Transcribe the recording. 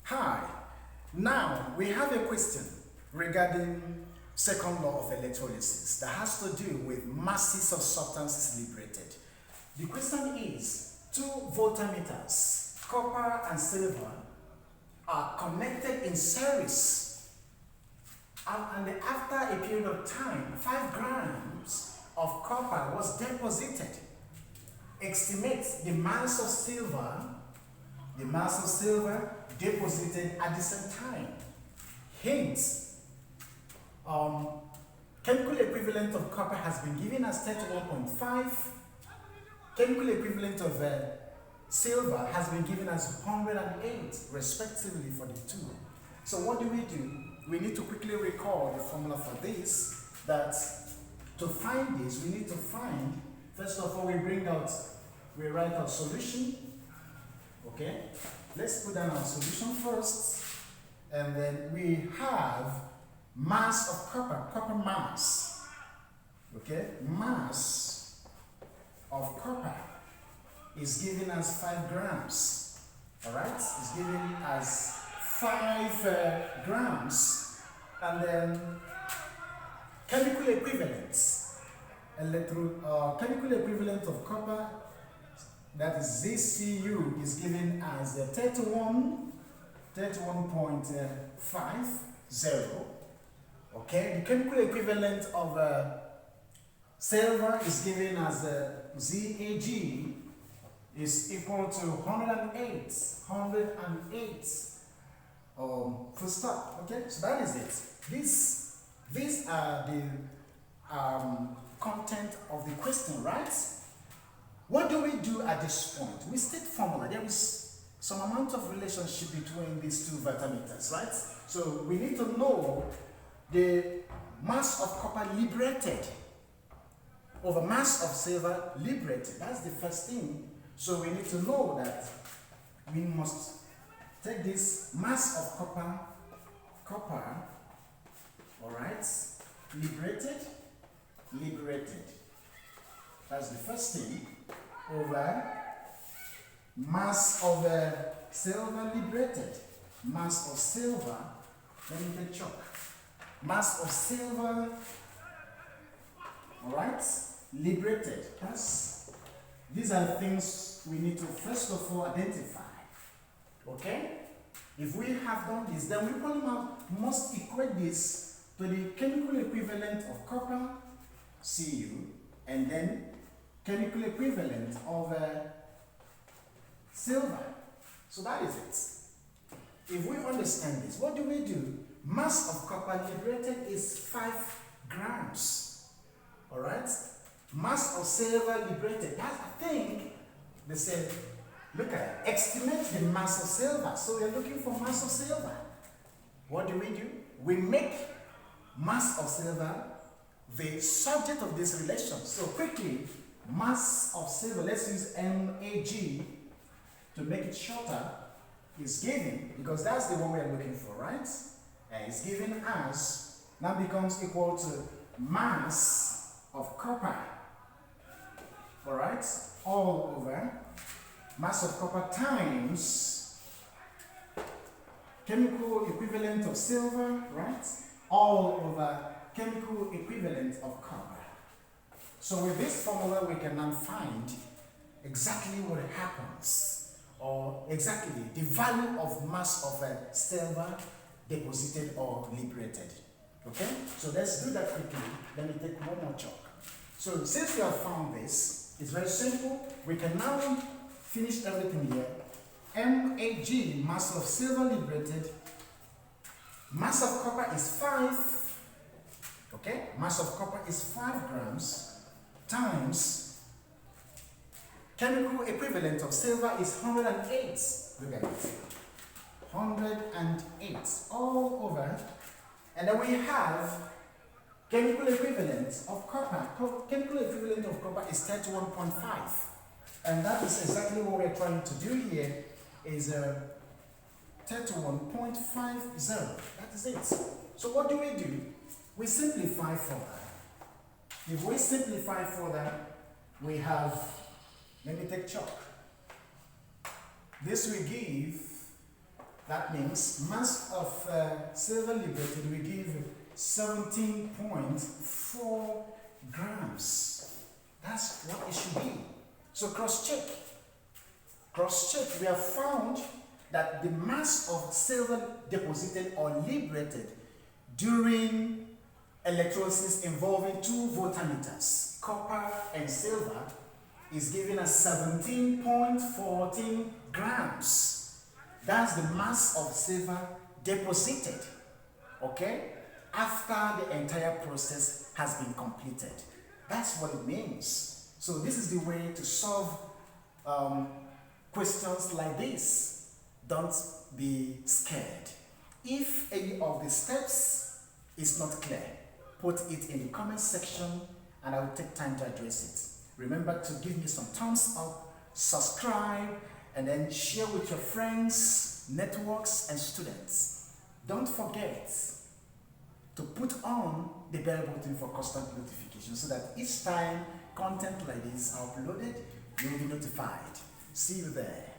Hi, now we have a question regarding second law of electrolysis that has to do with masses of substances liberated. The question is, two voltammeters, copper and silver, are connected in series, and after a period of time, 5 grams of copper was deposited. Estimate the mass of silver deposited at the same time. Hint, chemical equivalent of copper has been given as 31.5. Chemical equivalent of silver has been given as 108, respectively, for the two. So what do? We need to quickly recall the formula for this, that to find this, we need to find, first of all, we write our solution. Okay, let's put down our solution first, and then we have mass of copper mass. Okay, mass of copper is given as 5 grams. All right, it's given as 5 grams, and then chemical equivalents, chemical equivalent of copper, that is ZCU, is given as 31.50. Okay, the chemical equivalent of silver is given as ZAG, is equal to 108. Full stop. Okay, so that is it. These are the content of the question, right? What do we do at this point? We state formula. There is some amount of relationship between these two voltammeters, right? So we need to know the mass of copper liberated over mass of silver liberated. That's the first thing. So we need to know that we must take this mass of copper, all right, liberated. That's the first thing, over mass of silver liberated. Mass of silver, let me take chalk. Mass of silver, all right, liberated. These are things we need to first of all identify. Okay? If we have done this, then we must equate this to the chemical equivalent of copper, Cu, and then chemical equivalent of silver. So that is it. If we understand this, what do? Mass of copper liberated is 5 grams. All right? Mass of silver liberated, that's a thing. They said, look at it, estimate the mass of silver. So we're looking for mass of silver. What do? We make mass of silver the subject of this relation. So quickly, mass of silver, let's use MAG to make it shorter, is given, because that's the one we are looking for, right? And it's given as, now becomes equal to mass of copper, all right, all over mass of copper times chemical equivalent of silver, right, all over chemical equivalent of copper. So with this formula, we can now find exactly what happens, or exactly the value of mass of silver deposited or liberated. Okay? So let's do that quickly. Let me take one more chalk. So since we have found this, it's very simple. We can now finish everything here. MAG, mass of silver liberated. Mass of copper is 5. Okay, mass of copper is 5 grams times chemical equivalent of silver is 108. Look at it. 108 all over. And then we have chemical equivalent of copper. Chemical equivalent of copper is 31.5. And that is exactly what we're trying to do here, is 31.50. That is it. So what do? We simplify further. If we simplify further, we have, let me take chalk. This will give That means mass of silver liberated will give 17.4 grams. That's what it should be. So cross-check. Cross-check. We have found that the mass of silver deposited or liberated during electrolysis involving two voltameters, copper and silver, is given as 17.14 grams. That's the mass of silver deposited, okay, after the entire process has been completed. That's what it means. So this is the way to solve questions like this. Don't be scared. If any of the steps is not clear, put it in the comment section and I will take time to address it. Remember to give me some thumbs up, subscribe, and then share with your friends, networks, and students. Don't forget to put on the bell button for constant notification so that each time content like this are uploaded, you will be notified. See you there.